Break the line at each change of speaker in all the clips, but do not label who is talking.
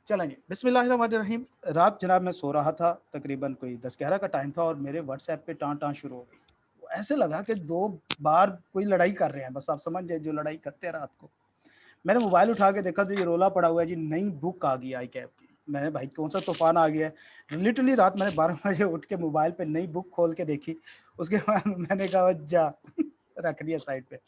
चलेंगे। बिस्मिल्लाहिर्रहमानिर्रहीम। रात जनाब मैं सो रहा था, तकरीबन कोई 10-11 का टाइम था और मेरे व्हाट्सएप पे टाँ-टाँ शुरू हो गई। वो ऐसे लगा कि 2 बार कोई लड़ाई कर रहे हैं, बस आप समझ जाइए जो लड़ाई करते हैं रात को। मैंने मोबाइल उठा के देखा तो ये रोला पड़ा हुआ है जी, नई बुक आ गई है आईकैब की। मैंने भाई कौन-सा तूफ़ान आ गया है। लिटरली रात मैंने 12 बजे उठ के मोबाइल पे नई बुक खोल के देखी। उसके बाद मैंने कहा जा रख दिया साइड पे।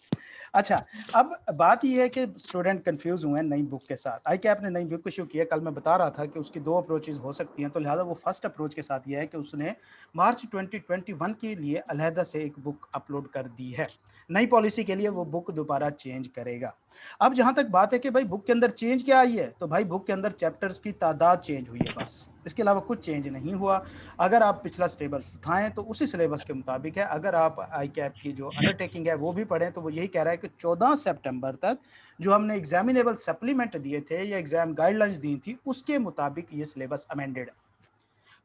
अच्छा, अब बात ये है कि स्टूडेंट कन्फ्यूज़ हुए हैं नई बुक के साथ। आईकैप ने नई बुक इश्यू की है, कल मैं बता रहा था कि उसकी 2 अप्रोचेज़ हो सकती हैं, तो लिहाज़ा वो फर्स्ट अप्रोच के साथ ये है कि उसने मार्च 2021 के लिए अलहदा से एक बुक अपलोड कर दी है। नई पॉलिसी के लिए वो बुक दोबारा चेंज करेगा। अब जहाँ तक बात है कि भाई बुक के अंदर चेंज क्या आई है, तो भाई बुक के अंदर चैप्टर्स की तादाद चेंज हुई है बस, इसके अलावा कुछ चेंज नहीं हुआ। अगर आप पिछला सिलेबस उठाएँ तो उसी सिलेबस के मुताबिक है, अगर आप आईकैप की जो अंडरटेकिंग है वो भी पढ़ें तो वो यही कह रहा है कि 14 सितंबर तक जो हमने एग्जामिनेबल सप्लीमेंट दिए थे या एग्जाम गाइडलाइंस दी थी, उसके मुताबिक ये सिलेबस अमेंडेड है।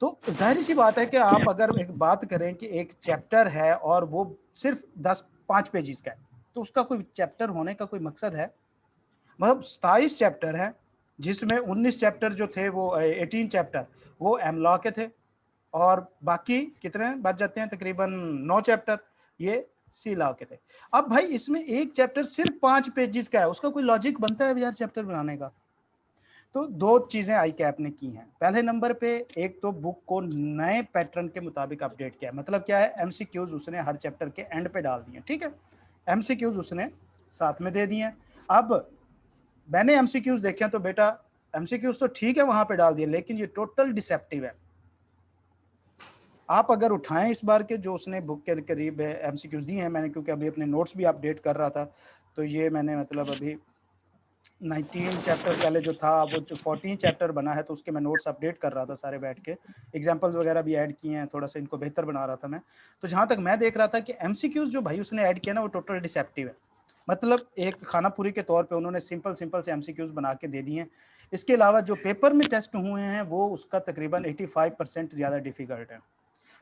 तो ज़ाहिर-सी बात है कि आप अगर एक बात करें कि एक चैप्टर है और वो सिर्फ़ 10 5 पेजेज़ का है, तो उसका कोई चैप्टर होने का कोई मकसद है? मतलब 27 चैप्टर हैं, जिसमें 19 चैप्टर जो थे वो 18 चैप्टर वो एमलॉ के थे और बाकी कितने बच जाते हैं तकरीबन 9 चैप्टर ये सी लॉ के थे। अब भाई इसमें एक चैप्टर सिर्फ़ 5 पेजेज़ का है, उसका कोई लॉजिक बनता है यार चैप्टर बनाने का? तो 2 चीज़ें आईकैप ने की हैं। पहले नंबर पे एक तो बुक को नए पैटर्न के मुताबिक अपडेट किया है। मतलब क्या है एमसीक्यूज़ उसने हर चैप्टर के एंड पे डाल दिए हैं, ठीक है? एमसीक्यूज़ उसने साथ में दे दिए हैं। अब मैंने एमसीक्यूज़ देखे हैं तो बेटा एमसीक्यूज़ तो ठीक है वहाँ पे डाल दिए लेकिन ये टोटल डिसेप्टिव है। आप अगर उठाएँ इस बार के जो उसने बुक के करीब एमसीक्यूज़ दिए हैं मैंने क्योंकि अभी अपने नोट्स भी अपडेट कर रहा था, तो ये मैंने मतलब अभी 19 चैप्टर पहले जो था वो जो 14 चैप्टर बना है तो उसके मैं नोट्स अपडेट कर रहा था सारे बैठ के। एग्ज़ाम्पल्स वगैरह भी ऐड किए हैं, थोड़ा-सा इनको बेहतर बना रहा था मैं। तो जहाँ तक मैं देख रहा था कि एमसीक्यूज़ जो भाई उसने ऐड किया ना वो टोटल डिसेप्टिव है। मतलब एक खाना-पूरी के तौर पे उन्होंने सिंपल-सिंपल से एमसीक्यूज़ बना के दे दिए हैं। इसके अलावा जो पेपर में टेस्ट हुए हैं वो उसका तकरीबन 85% ज़्यादा डिफ़िकल्ट है।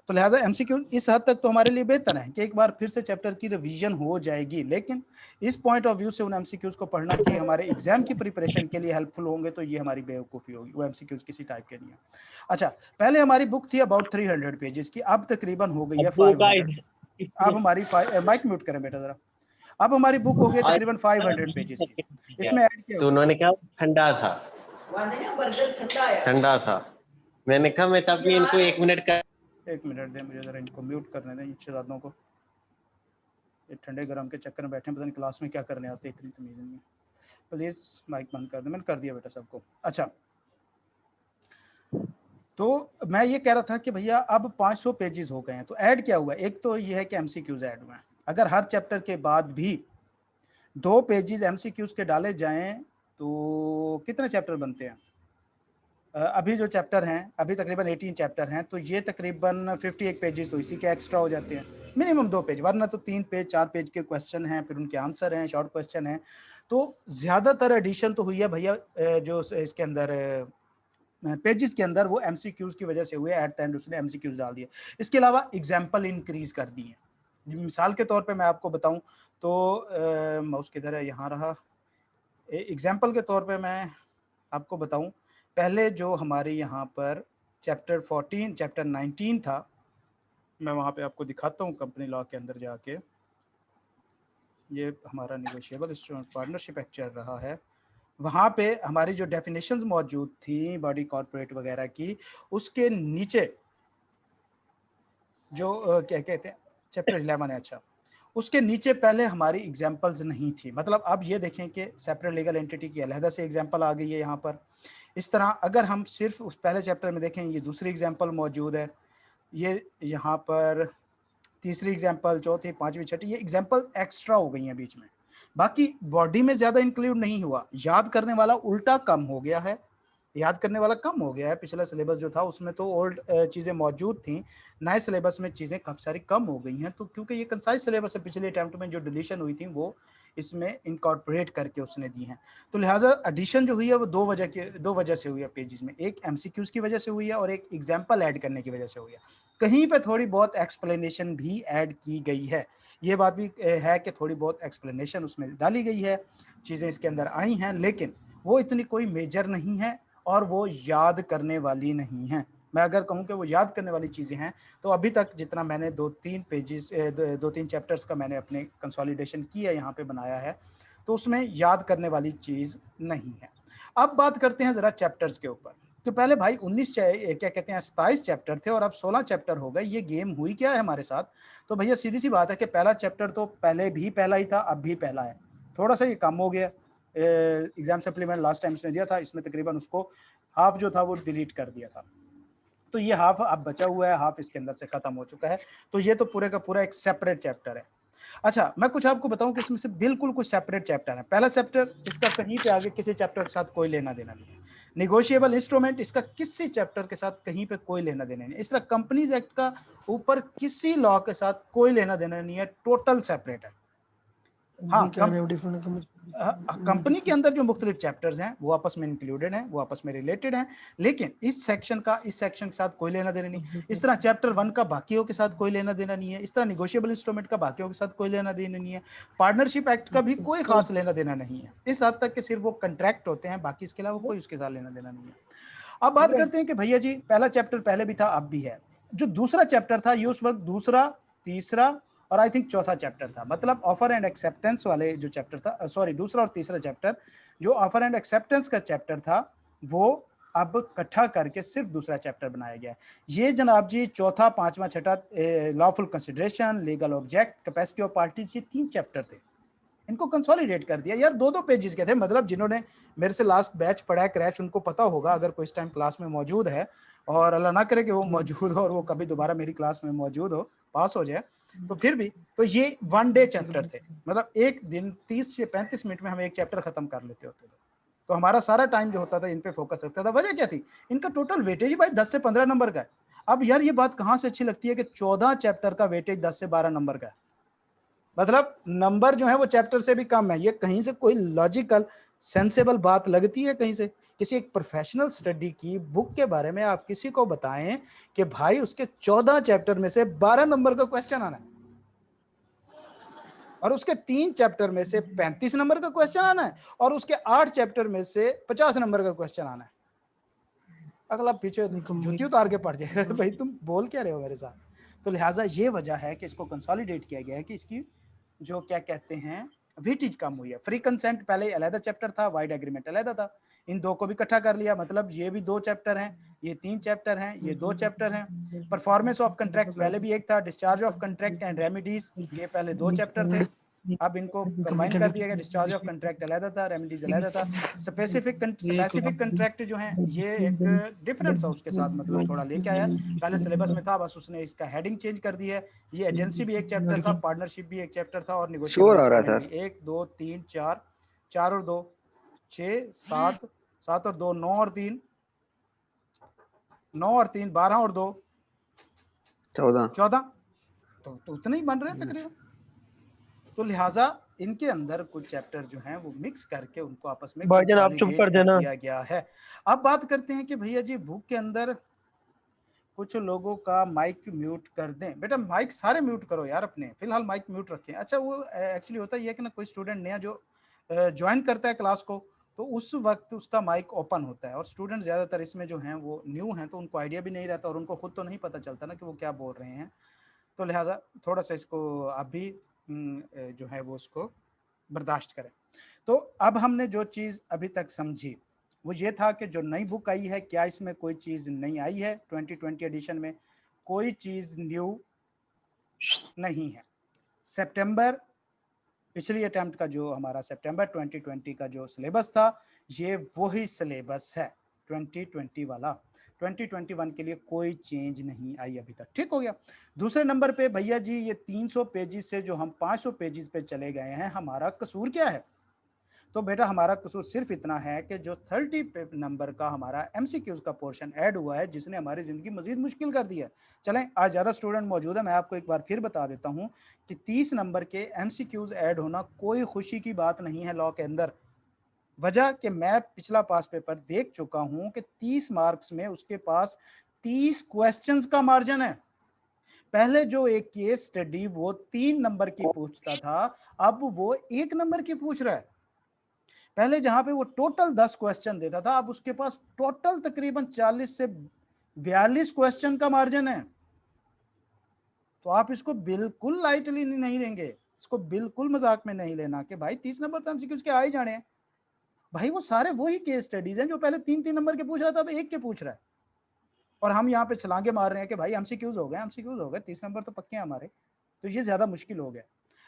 तो लिहाज़ा एमसीक्यू इस हद तक तो हमारे लिए बेहतर है कि एक बार फिर से चैप्टर की रिवीजन हो जाएगी। लेकिन इस पॉइंट ऑफ व्यू से उन एमसीक्यूज़ को पढ़ना कि हमारे एग्ज़ाम की प्रिपरेशन के लिए हेल्पफुल होंगे तो ये हमारी बेवकूफ़ी होगी। वो एमसीक्यूज़ किसी टाइप के नहीं है। अच्छा, पहले हमारी बुक थी अबाउट 300 पेजेज़ की, अब तकरीबन हो गई है
अब्बू का
500। अब हमारी माइक म्यूट करें बेटा ज़रा। अब हमारी बुक हो गई है तकरीबन 500 पेजेज़ की। इसमें ऐड क्या
तो
हुआ है?
उन्होंने कहा ठंडा था, ठंडा था। मैंने कहा मैं तब भी इनको 1 मिनट का
1 मिनट दें मुझे ज़रा इनको म्यूट करने दें इन शहज़ादों को। ये ठंडे-गरम के चक्कर में बैठे हैं, पता नहीं क्लास में क्या करने आते हैं, इतनी तमीज़ नहीं है। प्लीज़ माइक बंद कर दें, मैंने कर दिया बेटा सबको। अच्छा, तो मैं ये कह रहा था कि भैया अब 500 पेजेज़ हो गए हैं, तो ऐड क्या हुआ है? एक तो ये है कि एमसीक्यूज़ ऐड हुए हैं। अगर हर चैप्टर के बाद भी 2 पेजेज़ एमसीक्यूज़ के डाले जाएँ, तो कितने चैप्टर बनते हैं? अभी जो चैप्टर हैं, अभी तकरीबन 18 चैप्टर हैं, तो ये तकरीबन 58 पेजेज़ तो इसी के एक्स्ट्रा हो जाते हैं। मिनिमम 2 पेज, वरना तो 3 पेज, 4 पेज के क्वेश्चन हैं, फिर उनके आंसर हैं, शॉर्ट क्वेश्चन हैं। तो ज़्यादातर एडिशन तो हुई है भैया जो इसके अंदर पेजेज़ के अंदर वो एमसीक्यूज़ की वजह से हुए, एट द एंड उसने एमसीक्यूज़ डाल दिए। इसके अलावा एग्ज़ाम्पल इंक्रीज़ कर दिए हैं। मिसाल के तौर पे मैं आपको बताऊँ तो माउस किधर है? यहाँ रहा। एग्ज़ाम्पल के तौर पे मैं आपको बताऊँ, पहले जो हमारे यहाँ पर चैप्टर 14 चैप्टर 19 था, मैं वहाँ पे आपको दिखाता हूँ कंपनी लॉ के अंदर जाके। ये हमारा नेगोशिएबल स्टूडेंट पार्टनरशिप एक्ट चल रहा है। वहाँ पे हमारी जो डेफिनिशंस मौजूद थी बॉडी कॉर्पोरेट वगैरह की, उसके नीचे जो क्या कहते हैं चैप्टर 11 है अच्छा, उसके नीचे पहले हमारी एग्ज़ाम्पल्स नहीं थी। मतलब अब ये देखें कि सेपरेट लीगल एंटिटी की अलहदा से एग्ज़ाम्पल आ गई है यहाँ पर। इस तरह अगर हम सिर्फ़ उस पहले चैप्टर में देखें ये दूसरी एग्ज़ाम्पल मौजूद है। ये यहाँ पर तीसरी एग्ज़ाम्पल, चौथी, 5वीं, छठी ये एग्ज़ाम्पल एक्स्ट्रा हो गई हैं बीच में। बाकी बॉडी में ज़्यादा इंक्लूड नहीं हुआ, याद करने वाला उल्टा कम हो गया है। याद करने वाला कम हो गया है, पिछला सिलेबस जो था उसमें तो ओल्ड चीज़ें मौजूद थीं, नए सिलेबस में चीज़ें काफ़ी सारी कम हो गई हैं, तो क्योंकि ये कंसाइज़ सिलेबस है पिछले अटेम्प्ट में जो डिलीशन हुई थी वो इसमें इनकॉर्पोरेट करके उसने दी हैं। तो लिहाज़ा एडिशन जो हुई है वो 2 वजह से हुई है पेजेज़ में, एक एमसीक्यूज़ की वजह से हुई है और एक एग्ज़ाम्पल ऐड करने की वजह से हुई है। कहीं पे थोड़ी बहुत एक्सप्लेनेशन भी ऐड की गई है। ये बात भी है कि थोड़ी बहुत एक्सप्लेनेशन उसमें डाली गई है, चीज़ें इसके अंदर आई हैं, लेकिन वो इतनी कोई मेजर नहीं है और वो याद करने वाली नहीं है। मैं अगर कहूँ कि वो याद करने वाली चीज़ें हैं, तो अभी तक जितना मैंने 2-3 पेजेस 2-3 चैप्टर्स का मैंने अपने कंसोलिडेशन किया यहाँ पे बनाया है, तो उसमें याद करने वाली चीज़ नहीं है। अब बात करते हैं ज़रा चैप्टर्स के ऊपर। तो पहले भाई 19 क्या कहते हैं 27 चैप्टर थे और अब 16 चैप्टर हो गए। ये गेम हुई क्या है हमारे साथ? तो भैया सीधी-सी बात है कि पहला चैप्टर तो पहले भी पहला ही था, अब भी पहला है। थोड़ा-सा ये कम हो गया। एग्ज़ाम सप्लीमेंट लास्ट टाइम इसने दिया था, इसमें तकरीबन उसको हाफ जो था वो डिलीट कर दिया था। तो ये हाफ अब बचा हुआ है, हाफ इसके अंदर से खत्म हो चुका है। तो ये तो पूरे का पूरा एक सेपरेट चैप्टर है। अच्छा, मैं कुछ आपको बताऊँ कि इसमें से बिल्कुल कुछ सेपरेट चैप्टर है। पहला चैप्टर इसका कहीं पे आगे किसी चैप्टर के साथ कोई लेना-देना नहीं है। नेगोशिएबल इंस्ट्रूमेंट इसका किसी चैप्टर के साथ कहीं पे कोई लेना-देना नहीं है। इस तरह कंपनीज़ एक्ट का ऊपर किसी लॉ के साथ कोई लेना-देना नहीं है, टोटल सेपरेट है। हाँ,
ये क्या है डिफरेंट
कंपनी के अंदर जो मुख्तलिफ चैप्टर्स हैं वो आपस में इंक्लूडेड हैं, वो आपस में रिलेटेड हैं, लेकिन इस सेक्शन के साथ कोई लेना देना नहीं। इस तरह चैप्टर 1 का बाकियों के साथ कोई लेना देना नहीं है, इस तरह निगोशिएबल इंस्ट्रूमेंट का बाकियों के साथ कोई लेना देना नहीं है, पार्टनरशिप एक्ट का भी कोई खास लेना देना नहीं है। इस हद तक कि सिर्फ वो कंट्रैक्ट होते हैं, बाकी इसके अलावा कोई उसके साथ लेना देना नहीं है। अब बात करते हैं कि भैया जी पहला चैप्टर पहले भी था, अब भी है। जो दूसरा चैप्टर था ये उस वक्त दूसरा, तीसरा और आई थिंक चौथा चैप्टर था। मतलब ऑफर एंड एक्सेप्टेंस वाले जो चैप्टर था, सॉरी दूसरा और तीसरा चैप्टर, जो ऑफर एंड एक्सेप्टेंस का चैप्टर था वो अब इकट्ठा करके सिर्फ दूसरा चैप्टर बनाया गया है। ये जनाब जी चौथा, पांचवा, छठा, lawful consideration, legal object, capacity of parties, ये 3 चैप्टर थे। इनको कंसोलिडेट कर दिया यार। 2-2 पेजेस के थे। मतलब जिन्होंने मेरे से लास्ट बैच पढ़ा है क्रैश, उनको पता होगा, अगर कोई इस टाइम क्लास में मौजूद है, और अल्लाह ना करे कि वो मौजूद हो और वो कभी दोबारा मेरी क्लास में मौजूद हो, पास हो जाए, तो फिर भी तो ये 1 डे चैप्टर थे। मतलब एक दिन 30 से 35 मिनट में हम एक चैप्टर खत्म कर लेते होते थे। तो हमारा सारा टाइम जो होता था इन पे फोकस रखता था। वजह क्या थी? इनका टोटल वेटेज ही भाई 10 से 15 नंबर का है। अब यार ये बात कहाँ से अच्छी लगती है कि 14 चैप्टर का वेटेज 10 से 12 नंबर का है। मतलब नंबर जो है वो चैप्टर से भी कम है। ये कहीं से कोई लॉजिकल सेंसेबल बात लगती है कहीं से? किसी एक प्रोफेशनल स्टडी की बुक के बारे में आप किसी को बताएं कि भाई उसके 14 चैप्टर में से 12 नंबर का क्वेश्चन आना है और उसके 3 चैप्टर में से 35 नंबर का क्वेश्चन आना है और उसके 8 चैप्टर में से 50 नंबर का क्वेश्चन आना है। अगला पीछे जूती उतार के पड़ जाएगा भाई तुम बोल क्या रहे हो मेरे साथ। तो लिहाजा ये वजह है कि इसको कंसोलिडेट किया गया है कि इसकी जो क्या कहते हैं वेटेज कम हुई है। फ्री कंसेंट पहले अलहदा चैप्टर था, वाइड एग्रीमेंट अलहदा था, इन दो को भी इकट्ठा कर लिया। मतलब ये भी 2 चैप्टर हैं, ये 3 चैप्टर हैं, ये 2 चैप्टर हैं। परफॉर्मेंस ऑफ कंट्रैक्ट पहले भी एक था, discharge of contract and remedies ये पहले 2 चैप्टर थे, अब इनको कंबाइन कर दिया गया। डिस्चार्ज ऑफ कंट्रैक्ट अलहदा था, रेमेडीज अलहदा था। स्पेसिफिक कंट्रैक्ट जो हैं ये एक डिफरेंट सा उसके साथ मतलब थोड़ा लेके आया। पहले सिलेबस में था, बस उसने इसका हेडिंग चेंज कर दी है। ये एजेंसी भी एक चैप्टर था, पार्टनरशिप भी एक चैप्टर था और निगोशिएबल
शोर आ रहा है
इंस्ट्रूमेंट
सर।
भी। 1 2 3 4, 4 और 2 6 7, 7 और 2 9 और 3 9 और 3 12 और 2 14। तो उतने ही बन रहे हैं तकरीबन। तो लिहाजा इनके अंदर कुछ चैप्टर जो हैं वो मिक्स करके उनको आपस में
भाईजान आप चुप
कंसोलिडेट
कर
कर
देना।
दिया गया है। अब बात करते हैं कि भैया जी बुक के अंदर कुछ लोगों का माइक म्यूट कर दें। बेटा माइक सारे म्यूट करो यार अपने, फिलहाल माइक म्यूट रखें। अच्छा वो एक्चुअली होता ही है कि ना कोई स्टूडेंट नया जो ज्वाइन करता है क्लास को, तो उस वक्त उसका माइक ओपन होता है और स्टूडेंट ज़्यादातर इसमें जो हैं वो न्यू हैं, तो उनको आइडिया भी नहीं रहता और उनको खुद तो नहीं पता चलता ना कि वो क्या बोल रहे हैं। तो लिहाजा थोड़ा सा इसको आप भी जो है वो उसको बर्दाश्त करें। तो अब हमने जो चीज़ अभी तक समझी वो ये था कि जो नई बुक आई है, क्या इसमें कोई चीज़ नई आई है? 2020 एडिशन में कोई चीज़ न्यू नहीं है। सितंबर पिछली अटेम्प्ट का जो हमारा सितंबर 2020 का जो सिलेबस था, ये वही सिलेबस है 2020 वाला। 2021 के लिए कोई चेंज नहीं आई अभी तक। ठीक हो गया। दूसरे नंबर पे भैया जी ये 300 पेजेस से जो हम 500 पेजेस पे चले गए हैं, हमारा कसूर क्या है? तो बेटा हमारा कसूर सिर्फ इतना है कि जो 30 नंबर का हमारा एमसीक्यूज का पोर्शन ऐड हुआ है, जिसने हमारी ज़िंदगी मजीद मुश्किल कर दी है। चलें, आज ज़्यादा स्टूडेंट मौजूद है, मैं आपको एक बार फिर बता देता हूँ कि 30 नंबर के एमसीक्यूज ऐड होना कोई खुशी की बात नहीं है लॉ के अंदर। वजह कि मैं पिछला पास पेपर देख चुका हूँ कि 30 मार्क्स में उसके पास 30 क्वेश्चंस का मार्जिन है। पहले जो एक केस स्टडी वो 3 नंबर की पूछता था, अब वो 1 नंबर की पूछ रहा है। पहले जहां पे वो टोटल 10 क्वेश्चन देता था, अब उसके पास टोटल तकरीबन 40 से 42 क्वेश्चन का मार्जिन है। तो आप इसको बिल्कुल लाइटली नहीं लेंगे, इसको बिल्कुल मजाक में नहीं लेना कि भाई 30 नंबर तो एमसीक्यूज के आ ही जाने हैं। भाई वो सारे वही केस स्टडीज हैं जो पहले 3-3 नंबर के पूछ रहा था, अब एक के पूछ रहा है, और हम यहाँ पे छलांगे मार रहे हैं कि भाई एमसीक्यूज हो गए, एमसीक्यूज हो गए, 30 नंबर तो पक्के हैं हमारे। तो ये ज्यादा मुश्किल हो गया।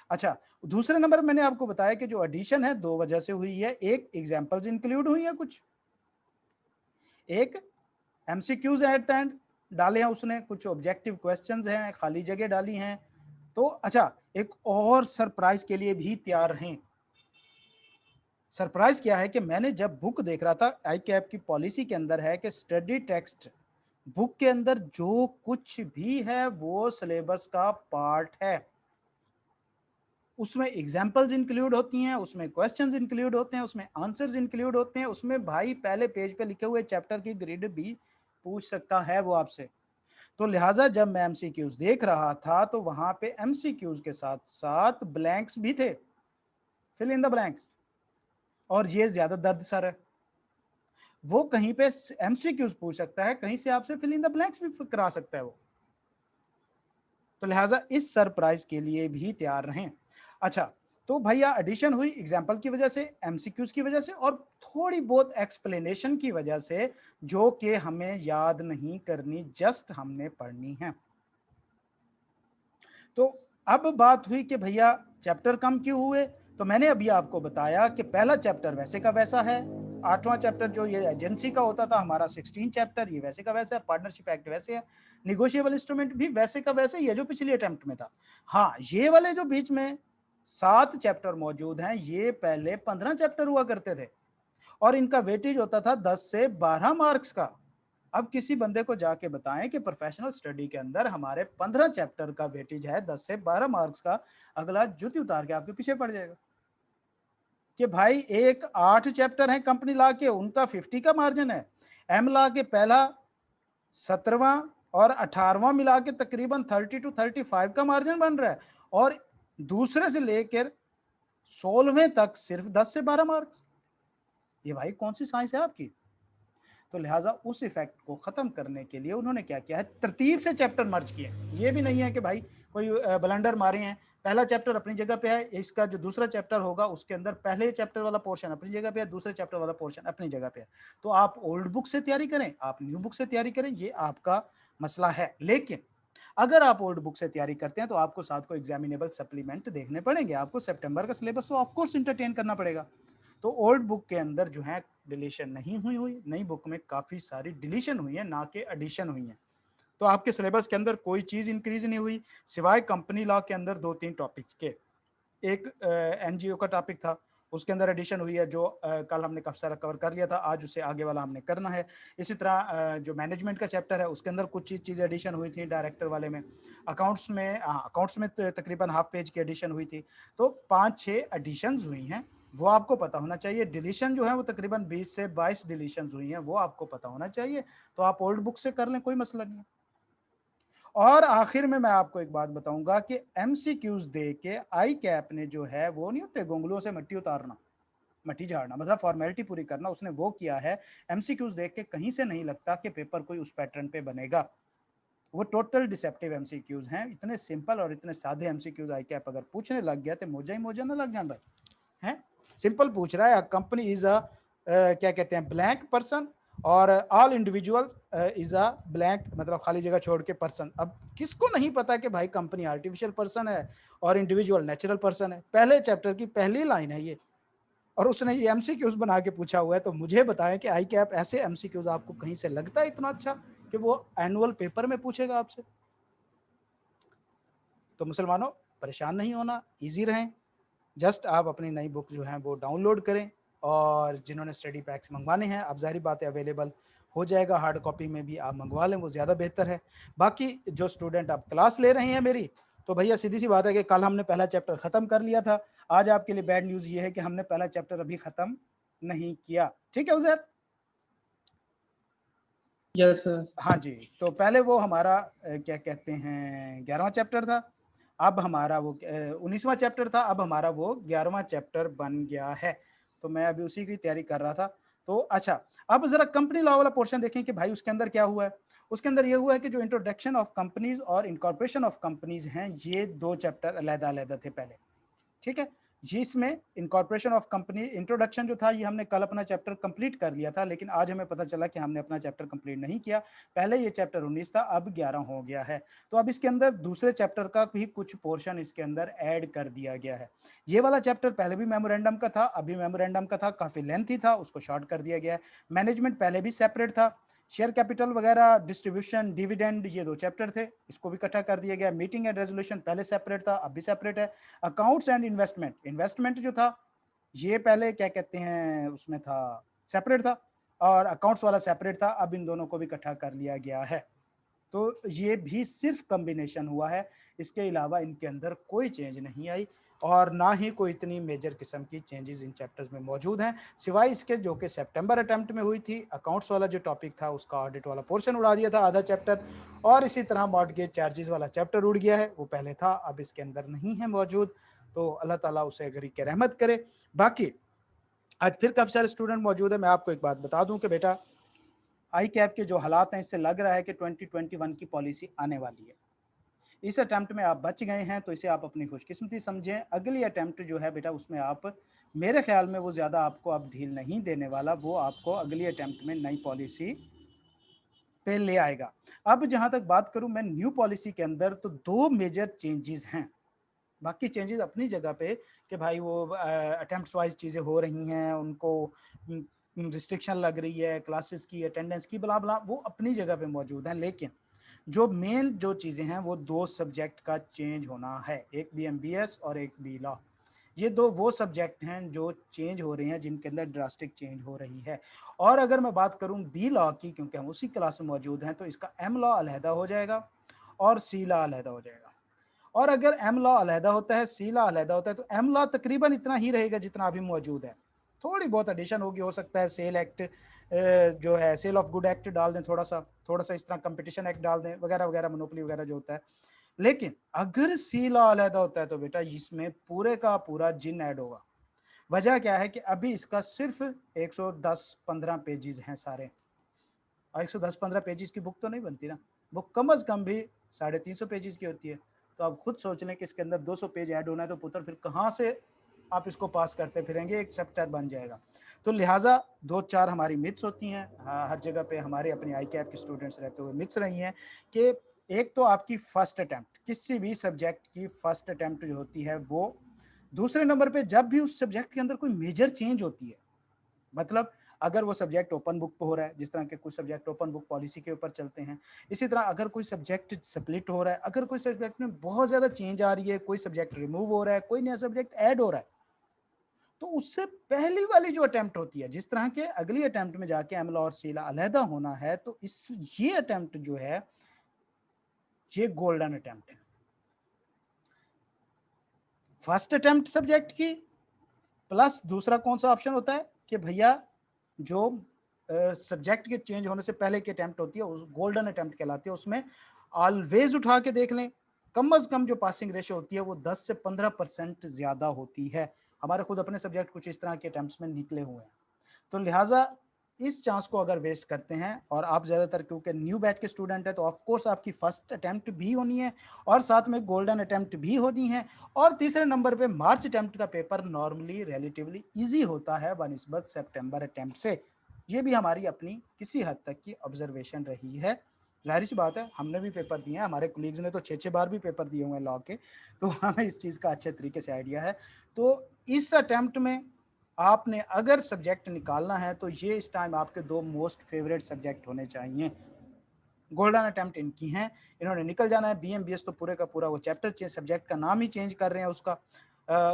अच्छा, दूसरे नंबर मैंने आपको बताया कि जो एडिशन है दो वजह से हुई है, एक एग्जाम्पल्स इंक्लूड हुई है कुछ, एक एमसीक्यूज एट द एंड डाले हैं उसने, कुछ ऑब्जेक्टिव क्वेश्चंस हैं, खाली जगह डाली हैं। तो अच्छा, एक और सरप्राइज के लिए भी तैयार रहें। सरप्राइज क्या है कि मैंने जब बुक देख रहा था, आई कैप की पॉलिसी के अंदर है कि स्टडी टेक्स्ट बुक के अंदर जो कुछ भी है वो सिलेबस का पार्ट है। उसमें एग्जाम्पल्स इंक्लूड होती हैं, उसमें क्वेश्चंस इंक्लूड होते हैं, उसमें आंसर्स इंक्लूड होते हैं, उसमें भाई पहले पेज पे लिखे हुए चैप्टर की ग्रेड भी पूछ सकता है वो आपसे। तो लिहाजा जब मैं एमसीक्यूज देख रहा था तो वहां पे एमसीक्यूज के साथ साथ ब्लैंक्स भी थे, फिल इन द ब्लैंक्स, और ये ज्यादा दर्द सर है। वो कहीं पे एमसीक्यूज पूछ सकता है, कहीं से आपसे फिल इन द ब्लैंक्स भी करा सकता है वो। तो लिहाजा इस सरप्राइज के लिए भी तैयार रहें। अच्छा, तो भैया एडिशन हुई एग्जाम्पल की वजह से, एमसीक्यूज की वजह से, और थोड़ी बहुत एक्सप्लेनेशन की वजह से, जो कि हमें याद नहीं करनी, जस्ट हमने पढ़नी है। तो अब बात हुई कि भैया चैप्टर कम क्यों हुए। तो मैंने अभी आपको बताया कि पहला चैप्टर वैसे का वैसा है, 8वां चैप्टर जो ये एजेंसी का होता था हमारा 16 चैप्टर, ये वैसे का वैसा है, पार्टनरशिप एक्ट वैसे है, निगोशिएबल इंस्ट्रूमेंट भी वैसे का वैसे ये जो पिछली अटेम्प्ट में था। हाँ, ये वाले जो बीच में 7 चैप्टर मौजूद हैं, ये पहले 15 चैप्टर हुआ करते थे, और इनका वेटेज होता था 10 से 12 मार्क्स का। अब किसी बंदे को जाके बताएं कि प्रोफेशनल स्टडी के अंदर हमारे 15 चैप्टर का वेटेज है 10 से 12 मार्क्स का, अगला जूती उतार के आपके पीछे पड़ जाएगा कि भाई एक 8 चैप्टर है कंपनी लॉ के, उनका 50 का मार्जिन है, एम लॉ के पहला 17वां और 18वां मिला के तकरीबन 30 to 35 का मार्जिन बन रहा है, और दूसरे से लेकर 16वें तक सिर्फ 10 से 12 मार्क्स। ये भाई कौन सी साइंस है आपकी। तो लिहाजा उस इफेक्ट को खत्म करने के लिए उन्होंने क्या किया है, तरतीब से चैप्टर मर्ज किए। ये भी नहीं है कि भाई कोई ब्लंडर मारे हैं, पहला चैप्टर अपनी जगह पे है, इसका जो दूसरा चैप्टर होगा उसके अंदर पहले चैप्टर वाला पोर्शन अपनी जगह पे है, दूसरे चैप्टर वाला पोर्शन अपनी जगह पे है। तो आप ओल्ड बुक से तैयारी करें, आप न्यू बुक से तैयारी करें, ये आपका मसला है। लेकिन अगर आप ओल्ड बुक से तैयारी करते हैं तो आपको साथ को एग्जामिनेबल सप्लीमेंट देखने पड़ेंगे, आपको सितंबर का सिलेबस तो ऑफकोर्स इंटरटेन करना पड़ेगा। तो ओल्ड बुक के अंदर जो है डिलीशन नहीं हुई, नई बुक में काफ़ी सारी डिलीशन हुई है, ना कि एडिशन हुई है। तो आपके सिलेबस के अंदर कोई चीज़ इंक्रीज नहीं हुई, सिवाय कंपनी लॉ के अंदर 2-3 टॉपिक्स के। एक एनजीओ का टॉपिक था, उसके अंदर एडिशन हुई है, जो कल हमने काफ़ी सारा कवर कर लिया था, आज उससे आगे वाला हमने करना है। इसी तरह जो मैनेजमेंट का चैप्टर है उसके अंदर कुछ चीज़ें एडिशन हुई थी डायरेक्टर वाले में। अकाउंट्स में तकरीबन हाफ पेज की एडिशन हुई थी। तो 5-6 एडिशंस हुई हैं, वो आपको पता होना चाहिए। डिलीशन जो है वो तकरीबन 20 से 22 डिलीशन हुई हैं, वो आपको पता होना चाहिए। तो आप ओल्ड बुक से कर लें, कोई मसला नहीं है। और आखिर में मैं आपको एक बात बताऊंगा कि एमसीक्यूज दे के आई कैप ने जो है, वो नहीं होते गोंगलुओं से मिट्टी उतारना, मिट्टी झाड़ना, मतलब फॉर्मेलिटी पूरी करना, उसने वो किया है। एमसीक्यूज देख के कहीं से नहीं लगता कि पेपर कोई उस पैटर्न पे बनेगा। वो टोटल डिसेप्टिव एमसीक्यूज हैं, इतने सिंपल और इतने सादे एमसीक्यूज आई कैप अगर पूछने लग गया तो मोजा ही मोजा ना लग जाए भाई। हैं, सिंपल पूछ रहा है, कंपनी इज अ क्या कहते हैं, ब्लैंक पर्सन, और all individual is a blank, मतलब खाली जगह छोड़ के पर्सन। अब किसको नहीं पता कि भाई कंपनी आर्टिफिशियल पर्सन है और इंडिविजुअल नेचुरल पर्सन है, पहले चैप्टर की पहली लाइन है ये, और उसने ये एमसीक्यूज बना के पूछा हुआ है। तो मुझे बताएं कि आई कैप ऐसे एमसीक्यूज आपको कहीं से लगता है इतना अच्छा कि वो एनुअल पेपर में पूछेगा आपसे। तो मुसलमानों, परेशान नहीं होना, इजी रहें, जस्ट आप अपनी नई बुक जो है वो डाउनलोड करें, और जिन्होंने स्टडी पैक्स मंगवाने हैं, अब जाहिर बात है अवेलेबल हो जाएगा, हार्ड कॉपी में भी आप मंगवा लें, वो ज़्यादा बेहतर है। बाकी जो स्टूडेंट आप क्लास ले रहे हैं मेरी, तो भैया सीधी सी बात है कि कल हमने पहला चैप्टर ख़त्म कर लिया था, आज आपके लिए बैड न्यूज़ ये है कि हमने पहला चैप्टर अभी ख़त्म नहीं किया। ठीक है उज़ैर?
Yes sir.
हाँ जी, तो पहले वो हमारा क्या कहते हैं 11वां चैप्टर था, अब हमारा वो 19वां चैप्टर था, अब हमारा वो 11वां चैप्टर बन गया है। तो मैं अभी उसी की तैयारी कर रहा था। तो अच्छा, अब ज़रा कंपनी लॉ वाला पोर्शन देखें कि भाई उसके अंदर क्या हुआ है। उसके अंदर ये हुआ है कि जो इंट्रोडक्शन ऑफ कंपनीज़ और इनकॉर्पोरेशन ऑफ कंपनीज़ हैं, ये 2 चैप्टर अलग-अलग थे पहले। ठीक है? जिसमें इनकॉर्पोरेशन ऑफ कंपनी इंट्रोडक्शन जो था, ये हमने कल अपना चैप्टर कंप्लीट कर लिया था, लेकिन आज हमें पता चला कि हमने अपना चैप्टर कंप्लीट नहीं किया। पहले ये चैप्टर 19 था, अब 11 हो गया है। तो अब इसके अंदर दूसरे चैप्टर का भी कुछ पोर्शन इसके अंदर ऐड कर दिया गया है। ये वाला चैप्टर पहले भी मेमोरेंडम का था, अभी मेमोरेंडम का था, काफ़ी लेंथी था, उसको शॉर्ट कर दिया गया है। मैनेजमेंट पहले भी सेपरेट था। शेयर कैपिटल वगैरह, डिस्ट्रीब्यूशन, डिविडेंड, ये 2 चैप्टर थे, इसको भी इकट्ठा कर दिया गया। मीटिंग एंड रेज़ोल्यूशन पहले सेपरेट था, अब भी सेपरेट है। अकाउंट्स एंड इन्वेस्टमेंट, इन्वेस्टमेंट जो था, ये पहले क्या कहते हैं उसमें था, सेपरेट था, और अकाउंट्स वाला सेपरेट था, अब इन दोनों को भी इकट्ठा कर लिया गया है। तो ये भी सिर्फ कॉम्बिनेशन हुआ है, इसके अलावा इनके अंदर कोई चेंज नहीं आई और ना ही कोई इतनी मेजर किस्म की चेंजेस इन चैप्टर्स में मौजूद हैं, सिवाय इसके जो कि सितंबर अटेम्प्ट में हुई थी। अकाउंट्स वाला जो टॉपिक था उसका ऑडिट वाला पोर्शन उड़ा दिया था आधा चैप्टर, और इसी तरह मॉर्टगेज चार्जेस वाला चैप्टर उड़ गया है, वो पहले था, अब इसके अंदर नहीं है मौजूद। तो अल्लाह ताला उसे गरी के रहमत करे। बाकी आज फिर काफ़ी सारे स्टूडेंट मौजूद है। मैं आपको एक बात बता दूं कि बेटा, आई कैप के जो हालात हैं, इससे लग रहा है कि 2021 की पॉलिसी आने वाली है। इस अटेम्प्ट में आप बच गए हैं तो इसे आप अपनी खुशकिस्मती समझें। अगली अटेम्प्ट जो है बेटा, उसमें आप, मेरे ख्याल में वो ज़्यादा आपको अब ढील नहीं देने वाला, वो आपको अगली अटेम्प्ट में नई पॉलिसी पे ले आएगा। अब जहाँ तक बात करूँ मैं न्यू पॉलिसी के अंदर, तो 2 मेजर चेंजेस हैं। बाकी चेंजेस अपनी जगह पे कि भाई वो अटेम्प्ट्स वाइज चीज़ें हो रही हैं, उनको रिस्ट्रिक्शन लग रही है क्लासेस की, अटेंडेंस की, ब्ला ब्ला, वो अपनी जगह पे मौजूद हैं। लेकिन जो मेन जो चीज़ें हैं, वो 2 सब्जेक्ट का चेंज होना है, एक बीएमबीएस और एक बी लॉ। ये 2 वो सब्जेक्ट हैं जो चेंज हो रहे हैं, जिनके अंदर ड्रास्टिक चेंज हो रही है। और अगर मैं बात करूँ बी लॉ की, क्योंकि हम उसी क्लास में मौजूद हैं, तो इसका एम लॉ अलहदा हो जाएगा और सी लॉ अलहदा हो जाएगा। और अगर एम लॉ अलहदा होता है, सी लॉ अलहदा होता है, तो एम लॉ तकरीबन इतना ही रहेगा जितना अभी मौजूद है। थोड़ी बहुत एडिशन होगी, हो सकता है सेल एक्ट जो है, सेल ऑफ गुड एक्ट डाल दें, थोड़ा सा इस तरह कंपटीशन एक्ट डाल दें, वगैरह वगैरह, मोनोपोली वगैरह जो होता है। लेकिन अगर सी लॉ अलहदा होता है तो बेटा इसमें पूरे का पूरा जिन ऐड होगा। वजह क्या है कि अभी इसका सिर्फ 110-15 पेजेस हैं सारे, और 110-15 पेजेस की बुक तो नहीं बनती ना, बुक कम अज कम भी 350 पेजेस की होती है। तो आप खुद सोच लें कि इसके अंदर 200 पेज ऐड होना है, तो पुत्र फिर कहाँ से आप इसको पास करते फिरेंगे, एक चैप्टर बन जाएगा। तो लिहाजा 2-4 हमारी मिथ्स होती हैं, हर जगह पे हमारे अपने आई कैप के स्टूडेंट्स रहते हुए मिथ्स रही हैं कि एक तो आपकी फर्स्ट अटेम्प्ट, किसी भी सब्जेक्ट की फर्स्ट अटेम्प्ट जो होती है वो, दूसरे नंबर पे जब भी उस सब्जेक्ट के अंदर कोई मेजर चेंज होती है, मतलब अगर वो सब्जेक्ट ओपन बुक पे हो रहा है, जिस तरह के कुछ सब्जेक्ट ओपन बुक पॉलिसी के ऊपर चलते हैं, इसी तरह अगर कोई सब्जेक्ट स्प्लिट हो रहा है, अगर कोई सब्जेक्ट में बहुत ज़्यादा चेंज आ रही है, कोई सब्जेक्ट रिमूव हो रहा है, कोई नया सब्जेक्ट ऐड हो रहा है, तो उससे पहली वाली जो अटेम्प्ट होती है, जिस तरह के अगली अटेम्प्ट में जाके एमला और सीला अलहदा होना है, तो इस ये अटेम्प्ट जो है, ये गोल्डन अटेम्प्ट है। फर्स्ट अटेम्प्ट सब्जेक्ट की, प्लस दूसरा कौन सा ऑप्शन होता है कि भैया जो सब्जेक्ट के चेंज होने से पहले की अटेम्प्ट होती है, उस गोल्डन अटेम्प्ट कहलाती है। उसमें ऑलवेज उठा के देख लें, कम अज कम जो पासिंग रेशो होती है वो 10 से 15% ज्यादा होती है। हमारे खुद अपने सब्जेक्ट कुछ इस तरह के अटेम्प्ट्स में निकले हुए हैं। तो लिहाजा इस चांस को अगर वेस्ट करते हैं, और आप ज़्यादातर क्योंकि न्यू बैच के स्टूडेंट हैं, तो ऑफ कोर्स आपकी फर्स्ट अटेम्प्ट भी होनी है और साथ में गोल्डन अटेम्प्ट भी होनी है। और तीसरे नंबर पे मार्च अटेम्प्ट का पेपर नॉर्मली रिलेटिवली इजी होता है बनिस्बत सितंबर अटेम्प्ट से। ये भी हमारी अपनी किसी हद तक की ऑब्जर्वेशन रही है। जाहिर सी बात है, हमने भी पेपर दिए हैं, हमारे कोलीग्स ने तो 6-6 बार भी पेपर दिए हुए हैं लॉ के, तो हमें इस चीज़ का अच्छे तरीके से आइडिया है। तो इस अटेम्प्ट में आपने अगर सब्जेक्ट निकालना है, तो ये इस टाइम आपके 2 मोस्ट फेवरेट सब्जेक्ट होने चाहिए। गोल्डन अटेम्प्ट इनकी हैं, इन्होंने निकल जाना है। बीएमबीएस तो पूरे का पूरा वो चैप्टर चेंज, सब्जेक्ट का नाम ही चेंज कर रहे हैं उसका।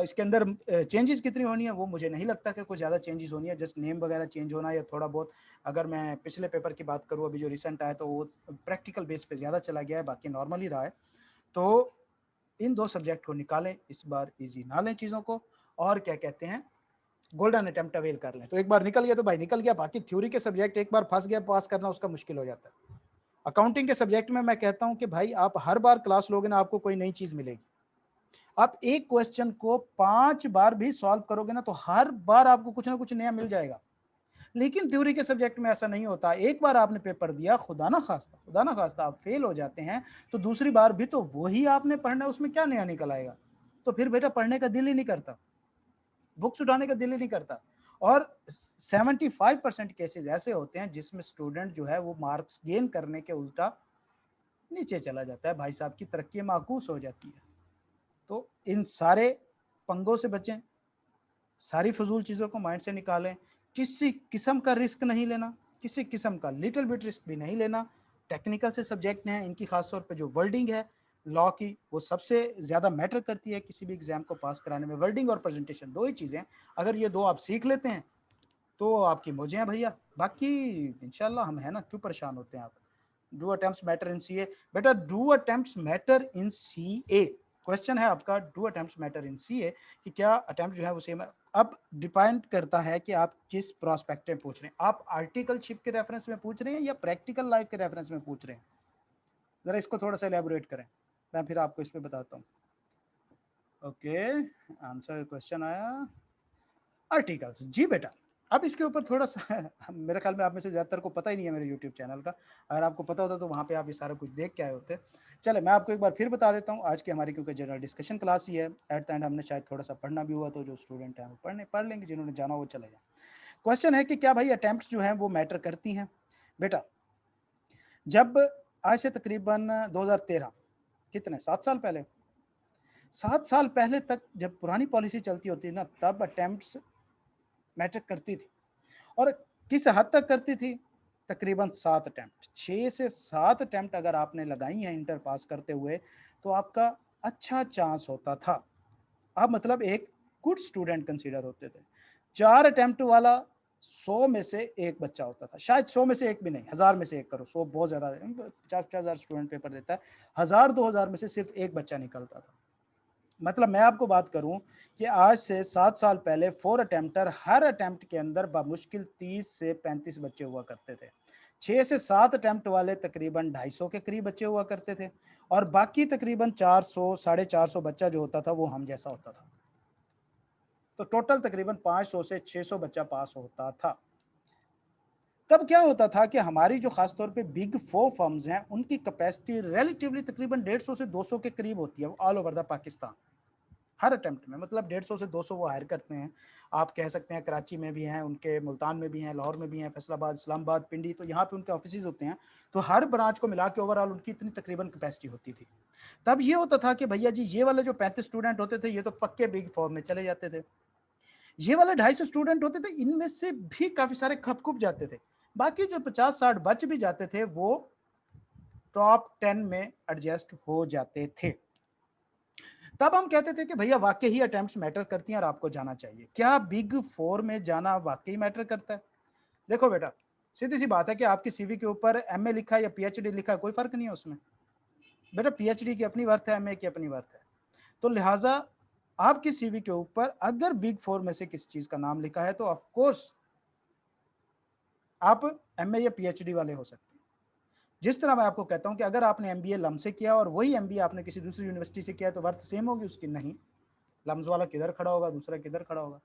इसके अंदर चेंजेस कितनी होनी है वो मुझे नहीं लगता कि कोई ज़्यादा चेंजेस होनी है, जस्ट नेम वगैरह चेंज होना है या थोड़ा बहुत। अगर मैं पिछले पेपर की बात करूँ, अभी जो रिसेंट आया, तो वो प्रैक्टिकल बेस पे ज़्यादा चला गया है, बाकी नॉर्मल ही रहा है। तो इन 2 सब्जेक्ट को निकालें, इस बार ईज़ी ना लें चीज़ों को, और क्या कहते हैं, गोल्डन अटेम्प्ट अवेल कर लें। तो एक बार निकल गया तो भाई निकल गया, बाकी थ्योरी के सब्जेक्ट एक बार फंस गया, पास करना उसका मुश्किल हो जाता है। अकाउंटिंग के सब्जेक्ट में मैं कहता हूं कि भाई आप हर बार क्लास लोगे ना, आपको कोई नई चीज मिलेगी। आप एक क्वेश्चन को 5 बार भी सॉल्व करोगे ना तो हर बार आपको कुछ ना कुछ नया मिल जाएगा। लेकिन थ्योरी के सब्जेक्ट में ऐसा नहीं होता। एक बार आपने पेपर दिया, खुदा ना खास्ता आप फेल हो जाते हैं, तो दूसरी बार भी तो वही आपने पढ़ना है, उसमें क्या नया निकल आएगा? तो फिर बेटा पढ़ने का दिल ही नहीं करता, बुक्स उठाने का दिल ही नहीं करता। और 75% केसेस ऐसे होते हैं जिसमें स्टूडेंट जो है वो मार्क्स गेन करने के उल्टा नीचे चला जाता है, भाई साहब की तरक्की माकूस हो जाती है। तो इन सारे पंगों से बचें, सारी फजूल चीज़ों को माइंड से निकालें, किसी किस्म का रिस्क नहीं लेना, किसी किस्म का लिटिल बिट रिस्क भी नहीं लेना। टेक्निकल से सब्जेक्ट हैं, इनकी खासतौर पे जो वर्डिंग है लॉ की, वो सबसे ज़्यादा मैटर करती है किसी भी एग्जाम को पास कराने में। वर्डिंग और प्रेजेंटेशन दो ही चीज़ें, अगर ये दो आप सीख लेते हैं तो आपकी मौजें हैं भैया। बाकी इंशाल्लाह हम हैं ना, क्यों परेशान होते हैं आप? Do attempts matter in CA? बेटा do attempts matter in CA, question है आपका, do attempts matter in CA, कि क्या अटेम्प्ट जो है वो सेम है। अब डिपेंड करता है कि आप किस प्रोस्पेक्ट में पूछ रहे हैं, आप आर्टिकलशिप के रेफरेंस में पूछ रहे हैं या प्रैक्टिकल लाइफ के रेफरेंस में पूछ रहे हैं? जरा इसको थोड़ा सा एलेबोरेट करें, मैं फिर आपको इस पे बताता हूँ। ओके, आंसर क्वेश्चन आया आर्टिकल्स, जी बेटा। अब इसके ऊपर थोड़ा सा मेरे ख्याल में आप में से ज़्यादातर को पता ही नहीं है मेरे यूट्यूब चैनल का। अगर आपको पता होता तो वहाँ पे आप ये सारा कुछ देख के आए होते। चले मैं आपको एक बार फिर बता देता हूँ, आज की हमारी क्योंकि जनरल डिस्कशन क्लास ही है, एट द एंड हमने शायद थोड़ा सा पढ़ना भी हुआ तो जो स्टूडेंट हैं वो पढ़ लेंगे, जिन्होंने जाना वो चले जाए। क्वेश्चन है कि क्या भाई अटैम्प्ट्स जो हैं वो मैटर करती हैं? बेटा जब आज से तकरीबन 2013, कितने 7 साल पहले, 7 साल पहले तक जब पुरानी पॉलिसी चलती होती ना, तब अटेम्प्ट्स मैटर करती थी। और किस हद तक करती थी? तकरीबन 7 अटेम्प्ट, 6 से 7 अटेम्प्ट अगर आपने लगाई हैं इंटर पास करते हुए तो आपका अच्छा चांस होता था, आप मतलब एक गुड स्टूडेंट कंसीडर होते थे। 4 अटेम्प्ट वाला 100 में से एक बच्चा होता था, शायद 100 में से एक भी नहीं, 1000 में से एक करो, 100 बहुत ज़्यादा है, 50-50 हज़ार स्टूडेंट पेपर देता है, 1000-2000 में से सिर्फ एक बच्चा निकलता था। मतलब मैं आपको बात करूं कि आज से 7 साल पहले 4 अटेम्प्टर, हर अटेम्प्ट के अंदर बामुश्किल 30 से 35 बच्चे हुआ करते थे। 6 से 7 अटेम्प्ट वाले तकरीबन 250 के करीब बच्चे हुआ करते थे, और बाकी तकरीबन 400 450 बच्चा जो होता था वो हम जैसा होता था। तो टोटल तकरीबन 500 से 600 बच्चा पास होता था। तब क्या होता था कि हमारी जो खासतौर पे बिग 4 फर्म्स हैं उनकी कैपेसिटी रिलेटिवली तकरीबन 150 से 200 के करीब होती है all over the Pakistan, her attempt में, मतलब 150 से 200 वो हायर करते हैं। आप कह सकते हैं कराची में भी हैं उनके, मुल्तान में भी हैं, लाहौर में भी हैं, फैसलाबाद, इस्लामाबाद, पिंडी, तो यहाँ पे उनके ऑफिसेज होते हैं। तो हर ब्रांच को मिला के ओवरऑल उनकी इतनी तकरीबन कैपेसिटी होती थी। तब ये होता था कि भैया जी ये वाले जो 35 स्टूडेंट होते थे ये तो पक्के बिग 4 में चले जाते थे, ये वाले 250 स्टूडेंट होते थे इनमें से भी काफी सारे खप जाते थे, बाकी जो 50-60 बच भी जाते थे वो टॉप 10 में एडजस्ट हो जाते थे। तब हम कहते थे कि भैया वाकई ही अटेम्प्ट्स मैटर करती हैं और आपको जाना चाहिए। क्या बिग 4 में जाना वाकई मैटर करता है? देखो बेटा, सीधी सी बात है कि आपकी सीवी के ऊपर एमए लिखा है या पीएचडी लिखा है, कोई फर्क नहीं है उसमें। बेटा पीएचडी की अपनी वर्थ है, एमए की अपनी वर्थ है। तो लिहाजा आपकी सीवी के ऊपर अगर बिग 4 में से किसी चीज का नाम लिखा है तो ऑफ कोर्स आप एमए या पीएचडी वाले हो सकते हैं। जिस तरह मैं आपको कहता हूं कि अगर आपने एमबीए लम से किया और वही एमबीए आपने किसी दूसरी यूनिवर्सिटी से किया तो वर्थ सेम होगी उसकी? नहीं, लम्स वाला किधर खड़ा होगा, दूसरा किधर खड़ा होगा।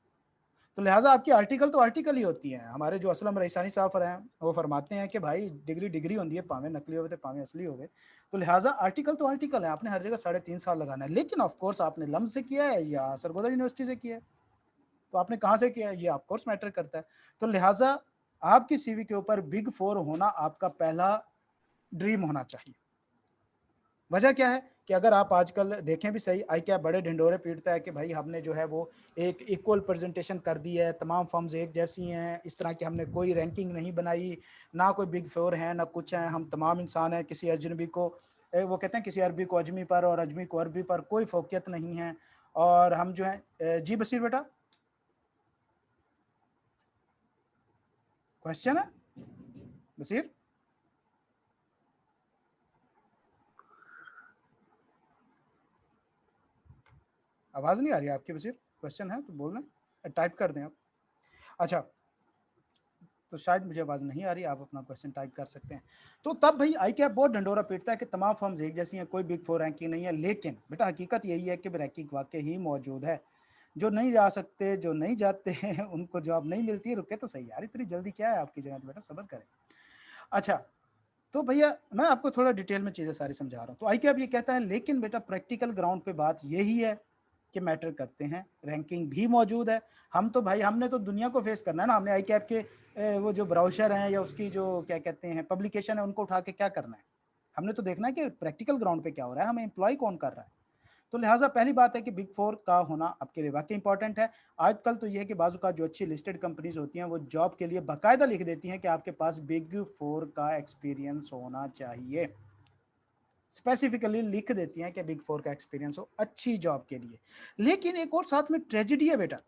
तो लिहाजा आपकी आर्टिकल तो आर्टिकल ही होती है। हमारे जो असलम रईसानी साहब हैं वो फरमाते हैं कि भाई डिग्री डिग्री होती है, पावे नकली होवे तो पावे असली होवे। तो लिहाजा आर्टिकल तो आर्टिकल है, आपने हर जगह 3.5 साल लगाना है। लेकिन ऑफ कोर्स आपने लम से किया है या सरगोदा यूनिवर्सिटी से किया है, तो आपने कहाँ से किया है ये ऑफ कोर्स मैटर करता है। तो लिहाजा आपकी सीवी के ऊपर बिग 4 होना आपका पहला ड्रीम होना चाहिए। वजह क्या है कि अगर आप आजकल देखें भी सही, आई क्या बड़े ढिंडोरे पीटता है कि भाई हमने जो है वो एक इक्वल प्रेजेंटेशन कर दी है, तमाम फर्म्स एक जैसी हैं, इस तरह की हमने कोई रैंकिंग नहीं बनाई, ना कोई बिग 4 है ना कुछ है, हम तमाम इंसान हैं, किसी अजनबी को वो कहते हैं किसी अरबी को अजमी पर और अजमी को अरबी पर कोई फोकियत नहीं है। और हम जो है जी बशीर बेटा, क्वेश्चन है बशीर? आवाज़ नहीं आ रही है आपकी बशीर? क्वेश्चन है तो बोलना, टाइप कर दें आप। अच्छा, तो शायद मुझे आवाज़ नहीं आ रही, आप अपना क्वेश्चन टाइप कर सकते हैं। तो तब भाई ICAP बहुत ढंढोरा पीटता है कि तमाम फर्म्स एक जैसी हैं, कोई बिग 4 रैंकिंग नहीं है, लेकिन बेटा हकीकत यही है कि रैंकिंग वाक़ई ही मौजूद है। जो नहीं जा सकते, जो नहीं जाते हैं, उनको जॉब नहीं मिलती है, रुके तो सही यार, इतनी जल्दी क्या है आपकी जगह, तो बेटा सब्र करें। अच्छा, तो भैया मैं आपको थोड़ा डिटेल में चीज़ें सारी समझा रहा हूँ। तो ICAP ये कहता है लेकिन बेटा प्रैक्टिकल ग्राउंड पे बात यही है कि मैटर करते हैं, रैंकिंग भी मौजूद है। हम तो भाई हमने तो दुनिया को फेस करना है ना, हमने ICAP के वो जो ब्राउज़र हैं या उसकी जो क्या कहते हैं पब्लिकेशन है उनको उठा के क्या करना है? हमने तो देखना है कि प्रैक्टिकल ग्राउंड पे क्या हो रहा है, हमें एम्प्लॉय कौन कर रहा है। तो लिहाजा पहली बात है कि बिग 4 का होना आपके लिए वाक़ई इंपॉर्टेंट है। आजकल तो ये है कि बाज़-औक़ात जो अच्छी लिस्टेड कंपनीज़ होती हैं, वो जॉब के लिए बाकायदा लिख देती हैं कि आपके पास बिग 4 का एक्सपीरियंस होना चाहिए। स्पेसिफिकली लिख देती हैं कि बिग 4 का एक्सपीरियंस हो अच्छी जॉब के लिए। लेकिन एक और साथ में ट्रेजेडी है बेटा।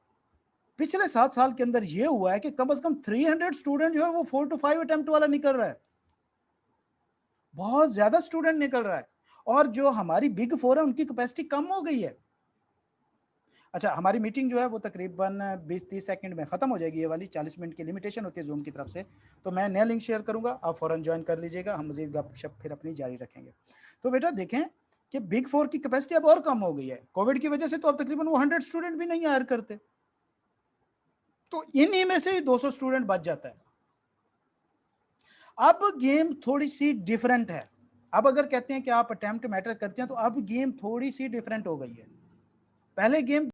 पिछले 7 साल के अंदर ये हुआ है कि कम से कम 300 स्टूडेंट जो है वो 4 टू 5 अटेम्प्ट वाला निकल रहा है। बहुत ज़्यादा स्टूडेंट निकल रहा है और जो हमारी बिग 4 है उनकी कैपेसिटी कम हो गई है। अच्छा, हमारी मीटिंग जो है वो तकरीबन 20-30 सेकंड में ख़त्म हो जाएगी ये वाली, 40 मिनट की लिमिटेशन होती है ज़ूम की तरफ से। तो मैं नया लिंक शेयर करूँगा, आप फ़ौरन जॉइन कर लीजिएगा, हम मज़ीद गप-शप फिर अपनी जारी रखेंगे। तो बेटा देखें कि बिग 4 की कैपेसिटी अब और कम हो गई है। कोविड की वजह से तो अब तकरीबन वो 100 स्टूडेंट भी नहीं हायर करते। तो इन्हीं में से ही 200 स्टूडेंट बच जाता है। अब गेम थोड़ी-सी डिफरेंट है। अब अगर कहते हैं कि आप अटेम्प्ट मैटर करते हैं, तो अब गेम थोड़ी-सी डिफरेंट हो गई है। पहले गेम